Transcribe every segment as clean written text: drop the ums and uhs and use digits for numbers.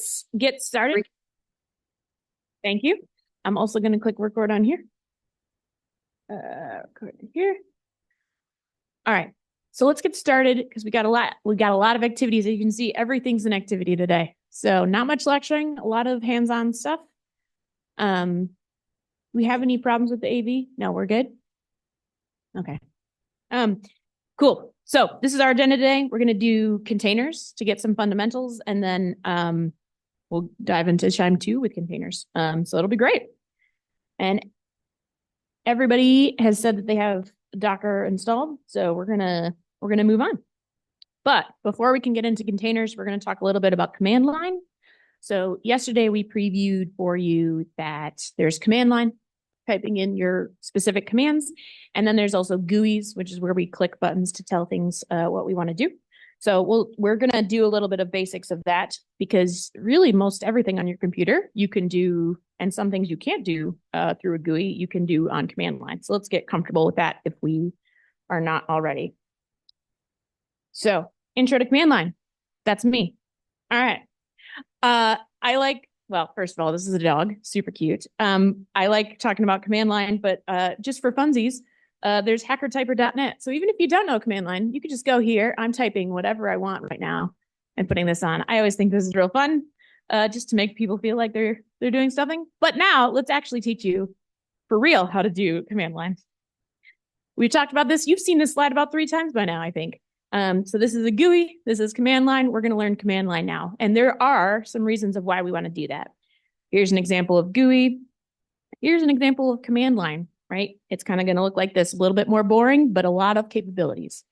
let's get started. Thank you. I'm also going to click record on here. Record here. All right. So let's get started because we got a lot of activities. As you can see, everything's an activity today. So not much lecturing, a lot of hands-on stuff. We have any problems with the AV? No, we're good. Okay. Cool. So this is our agenda today. We're going to do containers to get some fundamentals, and then we'll dive into QIIME 2 with containers. So it'll be great. And everybody has said that they have Docker installed, so we're gonna move on. But before we can get into containers, we're going to talk a little bit about command line. So yesterday we previewed for you that there's command line, typing in your specific commands. And then there's also GUIs, which is where we click buttons to tell things what we want to do. So we're going to do a little bit of basics of that, because really most everything on your computer you can do, and some things you can't do through a GUI, you can do on command line. So let's get comfortable with that if we are not already. So intro to command line. That's me. All right. Well, first of all, this is a dog, super cute. I like talking about command line, but just for funsies, there's hackertyper.net. So even if you don't know command line, you could just go here. I'm typing whatever I want right now and putting this on. I always think this is real fun, just to make people feel like they're doing something. But now let's actually teach you for real how to do command line. We've talked about this. You've seen this slide about 3 times by now, I think. So this is a GUI, this is command line. We're going to learn command line now. And there are some reasons of why we want to do that. Here's an example of GUI. Here's an example of command line, right? It's kind of going to look like this, a little bit more boring, but a lot of capabilities.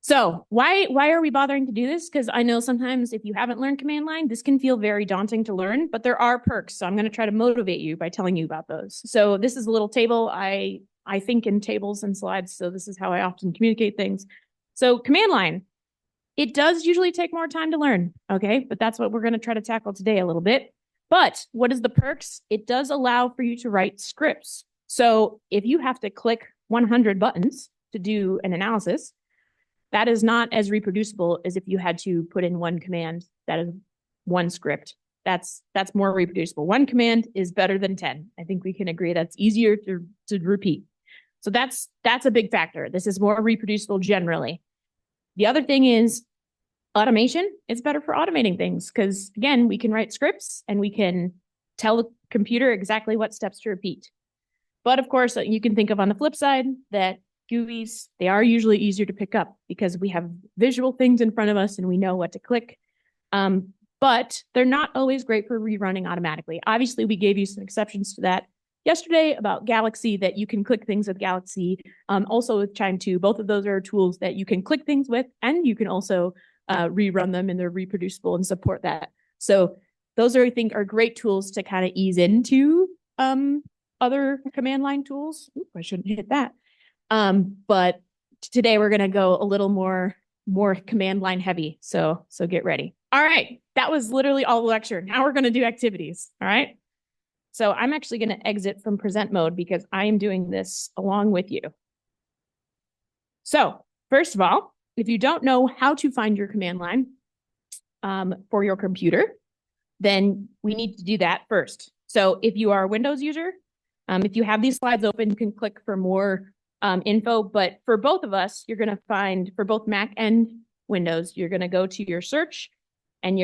So why are we bothering to do this? Because I know sometimes if you haven't learned command line, this can feel very daunting to learn, but there are perks. So I'm going to try to motivate you by telling you about those. So this is a little table. I think in tables and slides. So this is how I often communicate things. So command line, it does usually take more time to learn, okay? But that's what we're going to try to tackle today a little bit. But what is the perks? It does allow for you to write scripts. So if you have to click 100 buttons to do an analysis, that is not as reproducible as if you had to put in one command that is one script. That's more reproducible. One command is better than 10. I think we can agree that's easier to repeat. So that's a big factor. This is more reproducible generally. The other thing is automation. It's better for automating things because, again, we can write scripts and we can tell the computer exactly what steps to repeat. But of course, you can think of on the flip side that GUIs, they are usually easier to pick up because we have visual things in front of us and we know what to click. But they're not always great for rerunning automatically. Obviously, we gave you some exceptions to that yesterday about Galaxy, that you can click things with Galaxy. Also with QIIME 2, both of those are tools that you can click things with, and you can also rerun them, and they're reproducible and support that. So those are, I think, are great tools to kind of ease into other command line tools. Ooh, I shouldn't hit that. But today we're going to go a little more command line heavy. So get ready. All right. That was literally all the lecture. Now we're going to do activities. All right. So I'm actually going to exit from present mode because I am doing this along with you. So first of all, if you don't know how to find your command line for your computer, then we need to do that first. So if you are a Windows user, if you have these slides open, you can click for more info. But for both of us, you're going to find, for both Mac and Windows, you're going to go to your search, and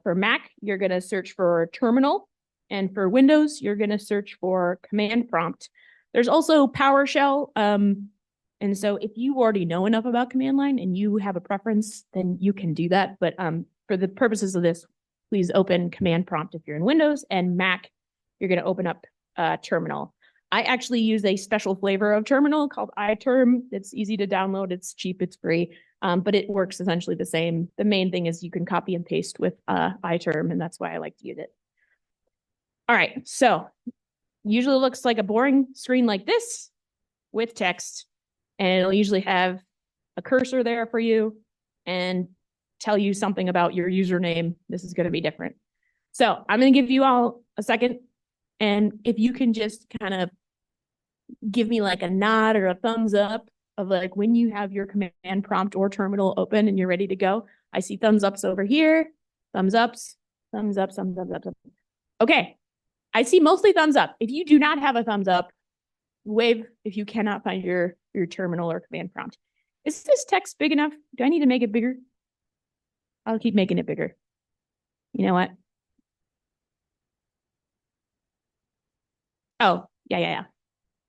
for Mac, you're going to search for terminal. And for Windows, you're going to search for command prompt. There's also PowerShell. And so if you already know enough about command line and you have a preference, then you can do that. But for the purposes of this, please open command prompt if you're in Windows, and Mac, you're going to open up terminal. I actually use a special flavor of terminal called iTerm. It's easy to download. It's cheap. It's free. But it works essentially the same. The main thing is you can copy and paste with iTerm, and that's why I like to use it. All right, so usually looks like a boring screen like this with text, and it'll usually have a cursor there for you and tell you something about your username. This is going to be different. So I'm going to give you all a second, and if you can just kind of give me like a nod or a thumbs up of like when you have your command prompt or terminal open and you're ready to go. I see thumbs ups over here, thumbs ups. Thumbs up, thumbs up, thumbs up. Okay. I see mostly thumbs up. If you do not have a thumbs up, wave if you cannot find your terminal or command prompt. Is this text big enough? Do I need to make it bigger? I'll keep making it bigger. You know what? Oh, yeah.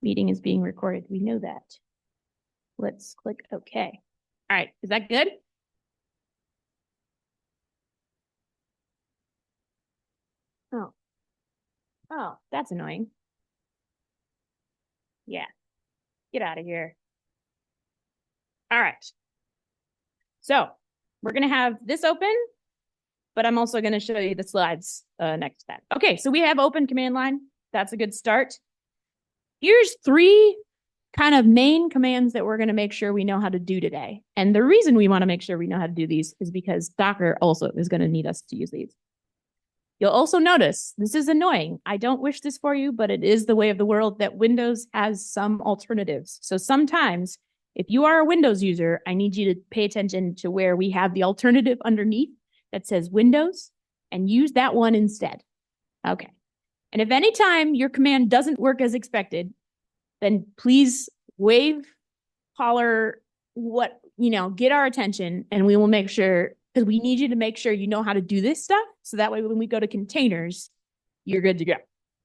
Meeting is being recorded. We know that. Let's click OK. All right. Is that good? Oh, that's annoying. Yeah. Get out of here. All right. So we're going to have this open, but I'm also going to show you the slides next to that. Okay, so we have open command line. That's a good start. Here's 3 kind of main commands that we're going to make sure we know how to do today. And the reason we want to make sure we know how to do these is because Docker also is going to need us to use these. You'll also notice, this is annoying. I don't wish this for you, but it is the way of the world that Windows has some alternatives. So sometimes if you are a Windows user, I need you to pay attention to where we have the alternative underneath that says Windows and use that one instead. Okay. And if any time your command doesn't work as expected, then please wave, holler, get our attention, and we will make sure, because we need you to make sure you know how to do this stuff. So that way, when we go to containers, you're good to go.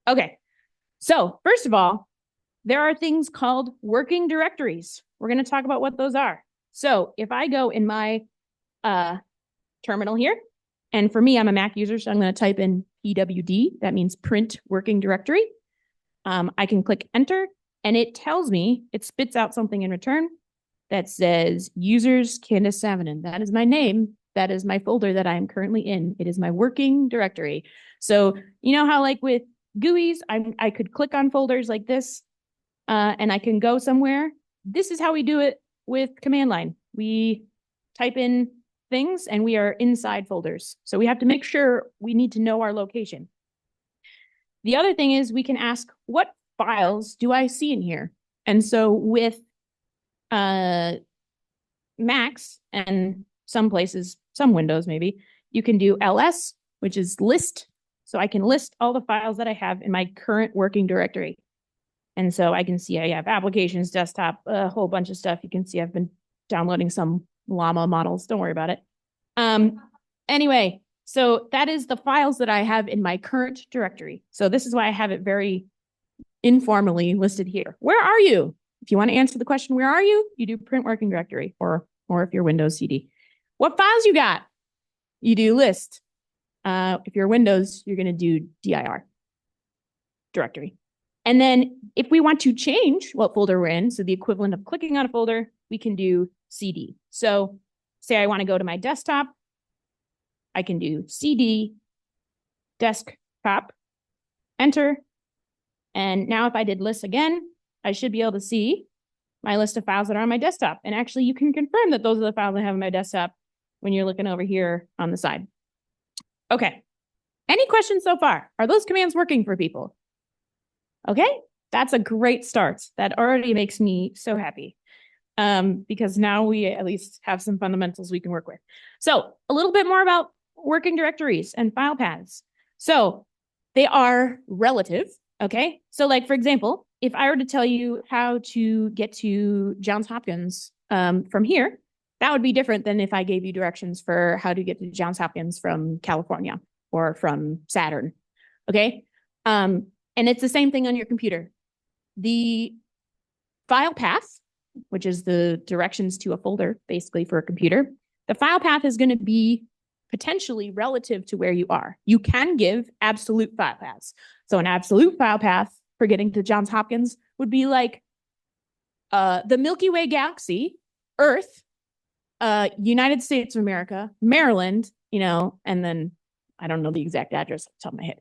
Okay. So first of all, there are things called working directories. We're going to talk about what those are. So if I go in my terminal here, and for me, I'm a Mac user, so I'm going to type in pwd. That means print working directory. I can click enter, and it tells me, it spits out something in return that says users Candace Savanen. That is my name. That is my folder that I am currently in. It is my working directory. So you know how like with GUIs, I could click on folders like this, and I can go somewhere. This is how we do it with command line. We type in things and we are inside folders. So we have to make sure we need to know our location. The other thing is we can ask, what files do I see in here? And so with Macs and some places, some Windows maybe, you can do ls, which is list. So I can list all the files that I have in my current working directory. And so I can see I have applications, desktop, a whole bunch of stuff. You can see I've been downloading some llama models. Don't worry about it. Anyway, so that is the files that I have in my current directory. So this is why I have it very informally listed here. Where are you? If you want to answer the question, where are you? You do print working directory, or if you're Windows CD. What files you got? You do list. If you're Windows, you're going to do dir directory. And then if we want to change what folder we're in, so the equivalent of clicking on a folder, we can do cd. So say I want to go to my desktop, I can do cd desktop, enter. And now if I did list again, I should be able to see my list of files that are on my desktop. And actually you can confirm that those are the files I have on my desktop when you're looking over here on the side. Okay. Any questions so far? Are those commands working for people? Okay, that's a great start. That already makes me so happy, because now we at least have some fundamentals we can work with. So a little bit more about working directories and file paths. So they are relative, okay? So like, for example, if I were to tell you how to get to Johns Hopkins from here, that would be different than if I gave you directions for how to get to Johns Hopkins from California or from Saturn, okay? And it's the same thing on your computer. The file path, which is the directions to a folder, basically for a computer, the file path is going to be potentially relative to where you are. You can give absolute file paths. So an absolute file path for getting to Johns Hopkins would be like the Milky Way galaxy, Earth, United States of America, Maryland, and then I don't know the exact address off the top of my head.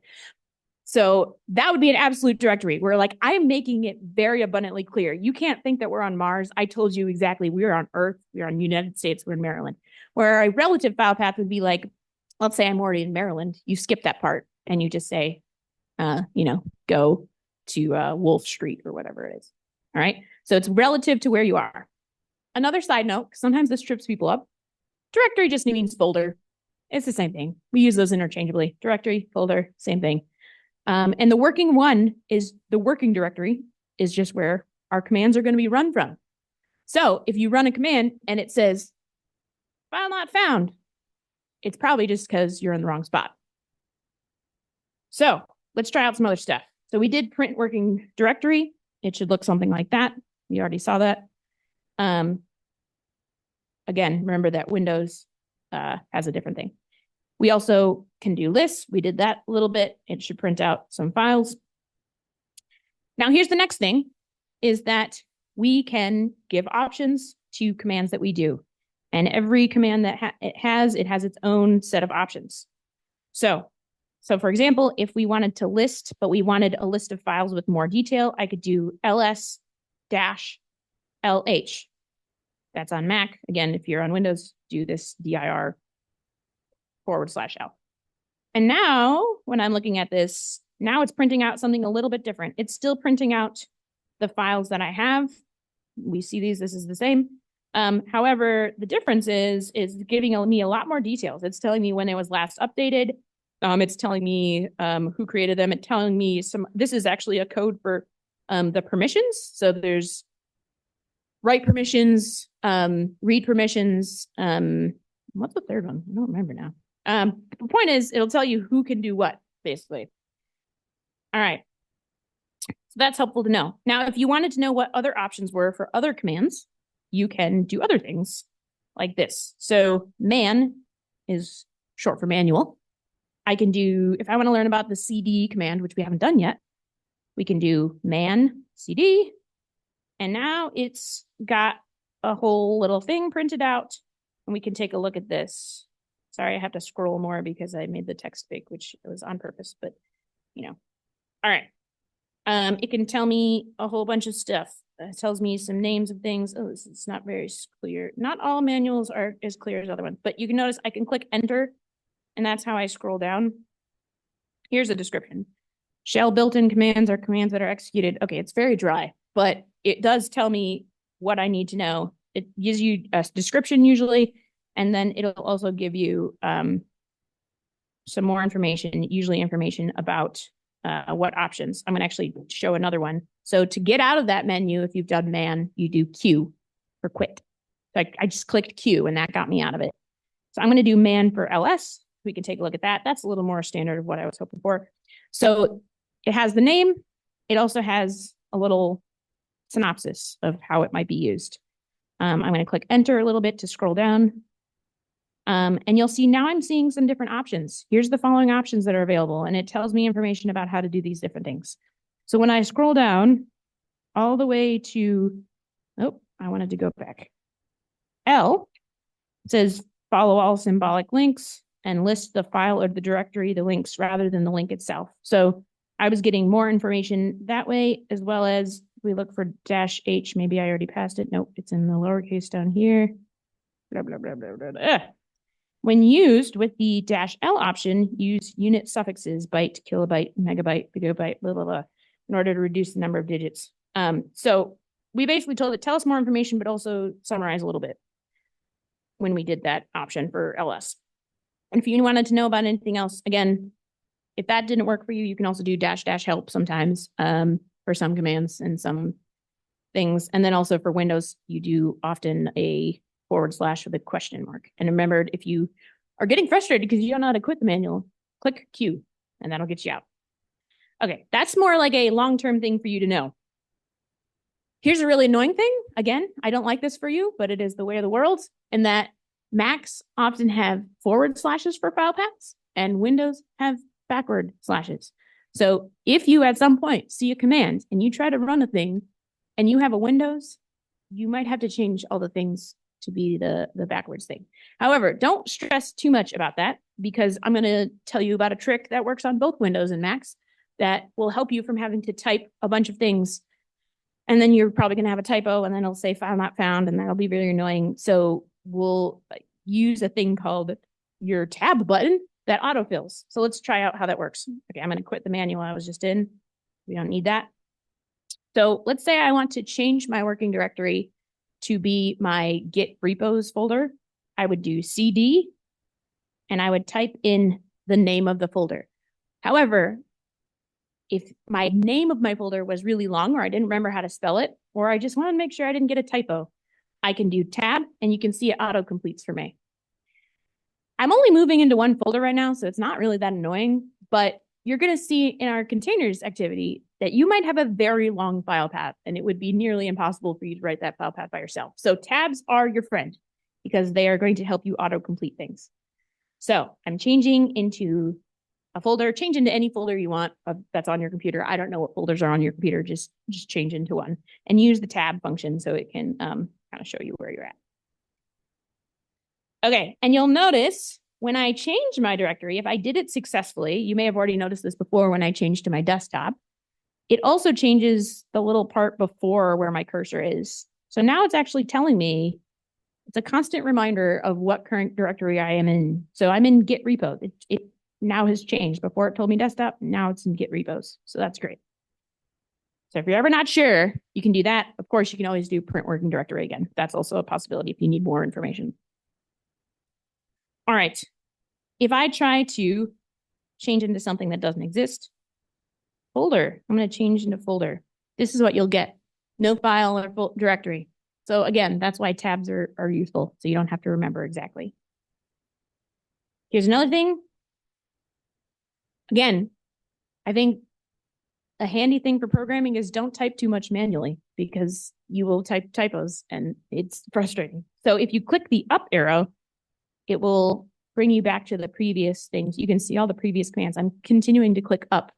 So that would be an absolute directory where like I'm making it very abundantly clear. You can't think that we're on Mars. I told you exactly we're on Earth, we're on United States, we're in Maryland. Where a relative file path would be like, let's say I'm already in Maryland. You skip that part and you just say, go to Wolf Street or whatever it is. All right. So it's relative to where you are. Another side note, sometimes this trips people up. Directory just means folder. It's the same thing. We use those interchangeably. Directory, folder, same thing. And the working one is the working directory is just where our commands are going to be run from. So if you run a command and it says file not found, it's probably just because you're in the wrong spot. So let's try out some other stuff. So we did print working directory. It should look something like that. We already saw that. Again, remember that Windows has a different thing. We also can do lists. We did that a little bit. It should print out some files. Now, here's the next thing, is that we can give options to commands that we do. And every command that it has its own set of options. So for example, if we wanted to list, but we wanted a list of files with more detail, I could do ls-lh. That's on Mac. Again, if you're on Windows, do this dir /l. And now when I'm looking at this, now it's printing out something a little bit different. It's still printing out the files that I have. We see these, this is the same. However, the difference is giving me a lot more details. It's telling me when it was last updated. It's telling me who created them. It's telling me this is actually a code for the permissions. So there's write permissions, read permissions. What's the third one? I don't remember now. The point is, it'll tell you who can do what, basically. All right. So that's helpful to know. Now, if you wanted to know what other options were for other commands, you can do other things like this. So man is short for manual. I can do, if I want to learn about the cd command, which we haven't done yet, we can do man cd. And now it's got a whole little thing printed out, and we can take a look at this. Sorry, I have to scroll more because I made the text big, which was on purpose, but you know. All right. It can tell me a whole bunch of stuff. It tells me some names of things. Oh, it's not very clear. Not all manuals are as clear as other ones, but you can notice I can click enter, and that's how I scroll down. Here's a description. Shell built-in commands are commands that are executed. Okay, it's very dry, but it does tell me what I need to know. It gives you a description usually, and then it'll also give you some more information, usually information about what options. I'm going to actually show another one. So to get out of that menu, if you've done man, you do Q for quit. So I just clicked Q and that got me out of it. So I'm going to do man for ls. We can take a look at that. That's a little more standard of what I was hoping for. So it has the name. It also has a little synopsis of how it might be used. I'm going to click enter a little bit to scroll down. And you'll see now I'm seeing some different options. Here's the following options that are available, and it tells me information about how to do these different things. So when I scroll down all the way to, oh, I wanted to go back. L, it says follow all symbolic links and list the file or the directory, the links, rather than the link itself. So I was getting more information that way, as well as we look for -H. Maybe I already passed it. Nope, it's in the lowercase down here. Blah, blah, blah, blah, blah, blah. When used with the -L option, use unit suffixes, byte, kilobyte, megabyte, gigabyte, blah, blah, blah, in order to reduce the number of digits. So we basically told it, tell us more information, but also summarize a little bit when we did that option for ls. And if you wanted to know about anything else, again, if that didn't work for you, you can also do --help sometimes for some commands and some things. And then also for Windows, you do often a / with a question mark. And remember, if you are getting frustrated because you don't know how to quit the manual, click Q and that'll get you out. Okay, that's more like a long-term thing for you to know. Here's a really annoying thing. Again, I don't like this for you, but it is the way of the world, in that Macs often have / for file paths and Windows have /. So if you at some point see a command and you try to run a thing and you have a Windows, you might have to change all the things to be the backwards thing. However, don't stress too much about that, because I'm going to tell you about a trick that works on both Windows and Macs that will help you from having to type a bunch of things. And then you're probably going to have a typo and then it'll say file not found, and that'll be really annoying. So we'll use a thing called your tab button that autofills. So let's try out how that works. Okay, I'm going to quit the manual I was just in. We don't need that. So let's say I want to change my working directory to be my Git repos folder. I would do cd and I would type in the name of the folder. However, if my name of my folder was really long or I didn't remember how to spell it, or I just wanted to make sure I didn't get a typo, I can do tab and you can see it auto completes for me. I'm only moving into one folder right now, so it's not really that annoying, but you're going to see in our containers activity that you might have a very long file path and it would be nearly impossible for you to write that file path by yourself. So tabs are your friend because they are going to help you auto-complete things. So I'm changing into a folder, change into any folder you want that's on your computer. I don't know what folders are on your computer, just change into one and use the tab function so it can kind of show you where you're at. Okay, and you'll notice when I change my directory, if I did it successfully, you may have already noticed this before when I changed to my desktop, it also changes the little part before where my cursor is. So now it's actually telling me, it's a constant reminder of what current directory I am in. So I'm in Git repo. It now has changed. Before it told me desktop, now it's in Git repos. So that's great. So if you're ever not sure, you can do that. Of course, you can always do print working directory again. That's also a possibility if you need more information. All right. If I try to change into something that doesn't exist, folder, I'm going to change into folder. This is what you'll get. No file or directory. So again, that's why tabs are useful. So you don't have to remember exactly. Here's another thing. Again, I think a handy thing for programming is don't type too much manually because you will type typos and it's frustrating. So if you click the up arrow, it will bring you back to the previous things. You can see all the previous commands. I'm continuing to click up.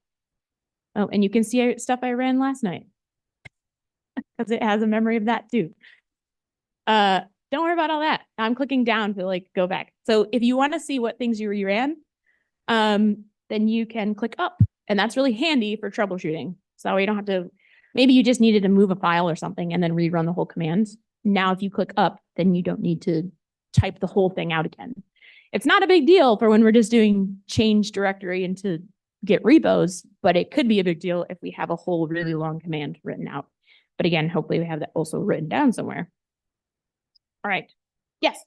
Oh, and you can see stuff I ran last night because it has a memory of that too. Don't worry about all that. I'm clicking down to like go back. So if you want to see what things you ran, then you can click up, and that's really handy for troubleshooting. So you don't have to, maybe you just needed to move a file or something and then rerun the whole command. Now, if you click up, then you don't need to type the whole thing out again. It's not a big deal for when we're just doing change directory into Git repos, but it could be a big deal if we have a whole really long command written out. But again, hopefully we have that also written down somewhere. All right. Yes.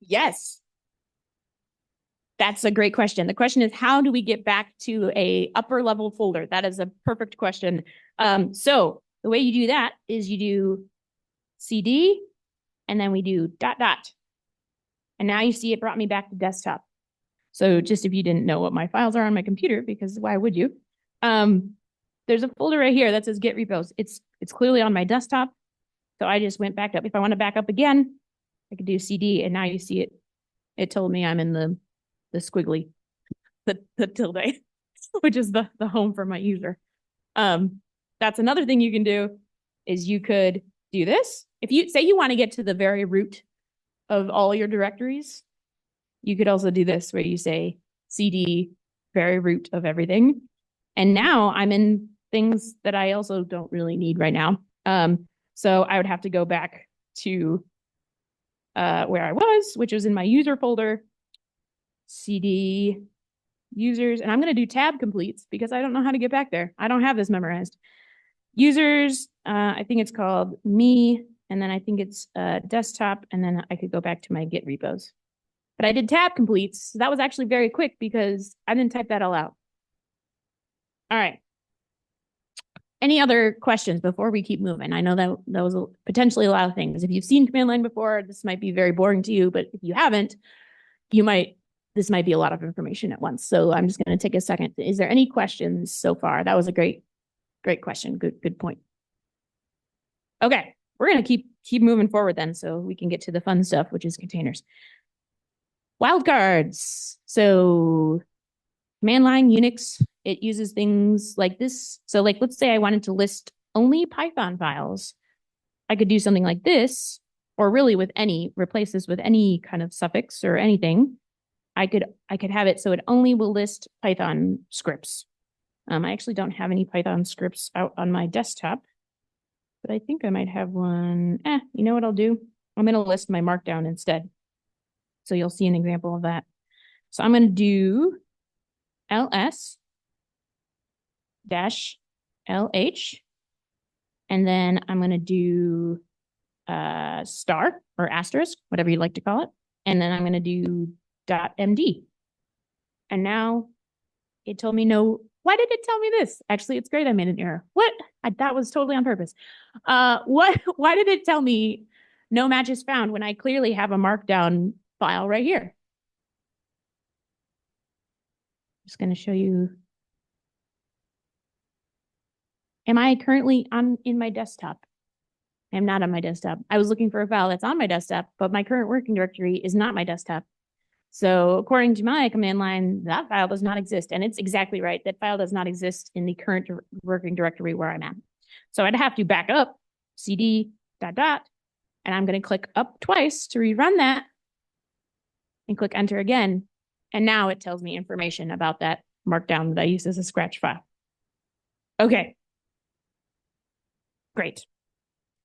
Yes. That's a great question. The question is, how do we get back to a upper level folder? That is a perfect question. So the way you do that is you do CD and then we do ... And now you see it brought me back to desktop. So just if you didn't know what my files are on my computer, because why would you? There's a folder right here that says Git repos. It's clearly on my desktop. So I just went back up. If I want to back up again, I could do CD, and now you see it. It told me I'm in the squiggly, the tilde, which is the home for my user. That's another thing you can do is you could do this. If you say you want to get to the very root of all your directories, you could also do this where you say CD very root of everything. And now I'm in things that I also don't really need right now. So I would have to go back to where I was, which was in my user folder, CD users, and I'm going to do tab completes because I don't know how to get back there. I don't have this memorized. Users, I think it's called me, and then I think it's desktop, and then I could go back to my Git repos. But I did tab completes. So that was actually very quick because I didn't type that all out. All right. Any other questions before we keep moving? I know that was potentially a lot of things. If you've seen command line before, this might be very boring to you, but if you haven't, this might be a lot of information at once. So I'm just going to take a second. Is there any questions so far? That was a great question. Good point. Okay, we're going to keep moving forward then so we can get to the fun stuff, which is containers. Wildcards. So command line Unix, it uses things like this. So like, let's say I wanted to list only Python files. I could do something like this, or really replace this with any kind of suffix or anything. I could have it so it only will list Python scripts. I actually don't have any Python scripts out on my desktop, but I think I might have one. You know what I'll do? I'm going to list my markdown instead. So you'll see an example of that. So I'm going to do ls-lh And then I'm going to do star or asterisk, whatever you like to call it. And then I'm going to do .md. And now it told me no. Why did it tell me this? Actually, it's great I made an error. What? That was totally on purpose. Why did it tell me no matches found when I clearly have a markdown file right here? I'm just going to show you. Am I currently in my desktop? I'm not on my desktop. I was looking for a file that's on my desktop, but my current working directory is not my desktop. So according to my command line, that file does not exist. And it's exactly right. That file does not exist in the current working directory where I'm at. So I'd have to back up cd ... and I'm going to click up twice to rerun that and click enter again. And now it tells me information about that markdown that I used as a scratch file. Okay. Great.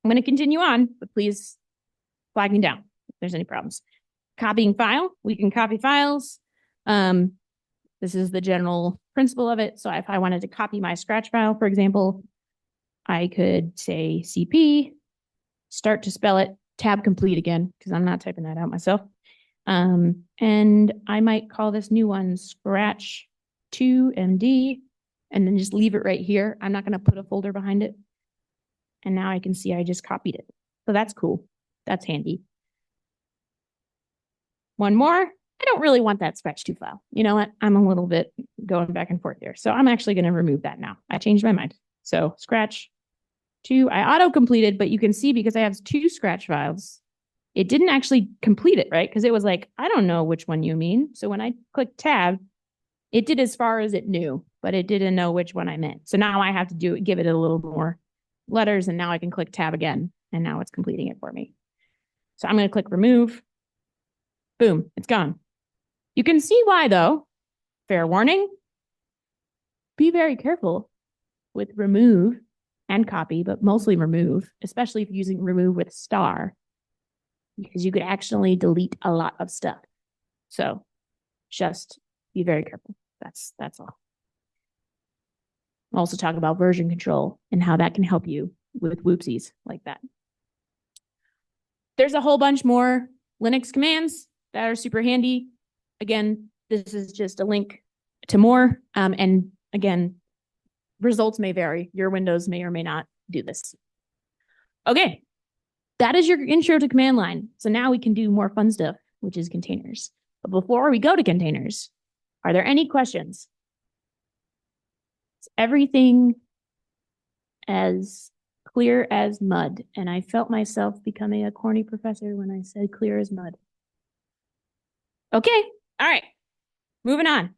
I'm going to continue on, but please flag me down if there's any problems. Copying file, we can copy files. This is the general principle of it. So if I wanted to copy my scratch file, for example, I could say CP, start to spell it, tab complete again, because I'm not typing that out myself. And I might call this new one scratch 2MD, and then just leave it right here. I'm not going to put a folder behind it. And now I can see I just copied it. So that's cool. That's handy. One more. I don't really want that scratch2 file. You know what? I'm a little bit going back and forth here. So I'm actually going to remove that now. I changed my mind. So scratch2, I auto-completed, but you can see because I have two scratch files, it didn't actually complete it, right? Because it was like, I don't know which one you mean. So when I clicked tab, it did as far as it knew, but it didn't know which one I meant. So now I have to give it a little more letters, and now I can click tab again, and now it's completing it for me. So I'm going to click remove. Boom, it's gone. You can see why, though. Fair warning. Be very careful with remove and copy, but mostly remove, especially if you're using remove with star, because you could actually delete a lot of stuff. So just be very careful. That's all. I'll also talk about version control and how that can help you with whoopsies like that. There's a whole bunch more Linux commands that are super handy. Again, this is just a link to more. And again, results may vary. Your Windows may or may not do this. Okay, that is your intro to command line. So now we can do more fun stuff, which is containers. But before we go to containers, are there any questions? Is everything as clear as mud? And I felt myself becoming a corny professor when I said clear as mud. Okay, all right, moving on.